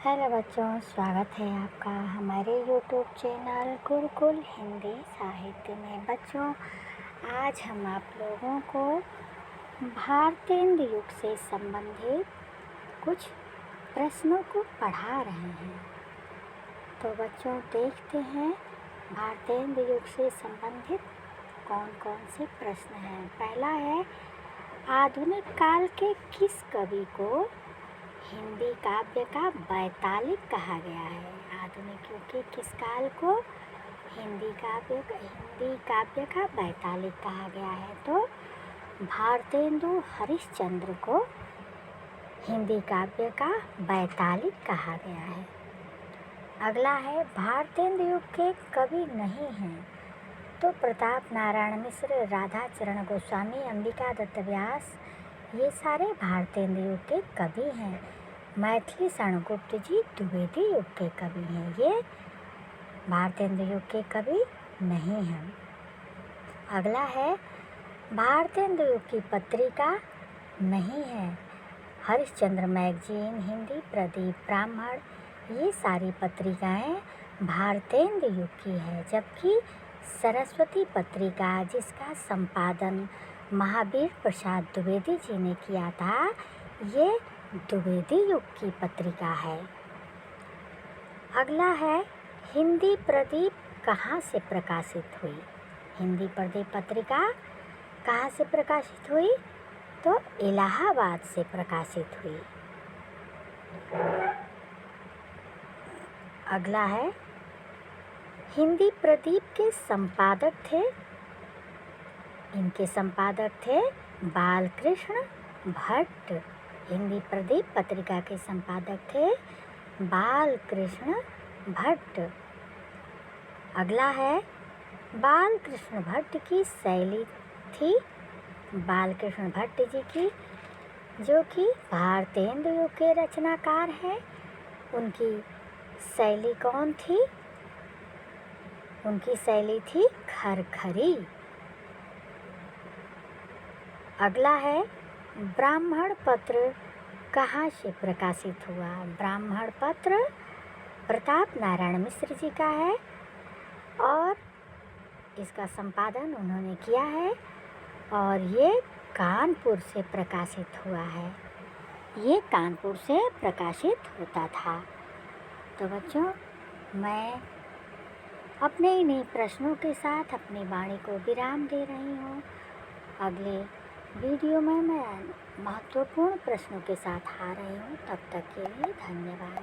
Hello बच्चों, स्वागत है आपका हमारे यूट्यूब चैनल गुरुकुल हिंदी साहित्य में। बच्चों, आज हम आप लोगों को भारतेंदु युग से संबंधित कुछ प्रश्नों को पढ़ा रहे हैं। तो बच्चों, देखते हैं भारतेंदु युग से संबंधित कौन कौन से प्रश्न हैं। पहला है, आधुनिक काल के किस कवि को हिंदी काव्य का वैतालिक कहा गया है? आधुनिक युग के किस काल को हिंदी काव्य का वैतालिक कहा गया है? तो भारतेंदु हरिश्चंद्र को हिंदी काव्य का वैतालिक कहा गया है। अगला है, भारतेंदु युग के कवि नहीं हैं तो प्रताप नारायण मिश्र, राधा चरण गोस्वामी, अंबिका दत्त व्यास, ये सारे भारतेंदु युग के कवि हैं। मैथिली शरण गुप्त जी द्विवेदी युग के कवि हैं, ये भारतेंदु युग के कवि नहीं हैं। अगला है, भारतेंदु युग की पत्रिका नहीं है। हरिश्चंद्र मैगजीन, हिंदी प्रदीप, ब्राह्मण, ये सारी पत्रिकाएं भारतेंदु युग की है। जबकि सरस्वती पत्रिका, जिसका संपादन महावीर प्रसाद द्विवेदी जी ने किया था, ये द्विवेदी युग की पत्रिका है। अगला है, हिंदी प्रदीप कहाँ से प्रकाशित हुई? हिंदी प्रदीप पत्रिका कहाँ से प्रकाशित हुई? तो इलाहाबाद से प्रकाशित हुई। अगला है, हिंदी प्रदीप के संपादक थे, इनके संपादक थे बालकृष्ण भट्ट। हिंदी प्रदीप पत्रिका के संपादक थे बालकृष्ण भट्ट। अगला है, बालकृष्ण भट्ट की शैली थी, बालकृष्ण भट्ट जी की, जो कि भारतेंदु युग के रचनाकार हैं, उनकी शैली कौन थी? उनकी शैली थी खरखरी। अगला है, ब्राह्मण पत्र कहाँ से प्रकाशित हुआ? ब्राह्मण पत्र प्रताप नारायण मिश्र जी का है और इसका संपादन उन्होंने किया है और ये कानपुर से प्रकाशित हुआ है। ये कानपुर से प्रकाशित होता था। तो बच्चों, मैं अपने इन्हीं प्रश्नों के साथ अपनी वाणी को विराम दे रही हूँ। अगले वीडियो में मैं महत्वपूर्ण प्रश्नों के साथ आ रही हूँ। तब तक के लिए धन्यवाद।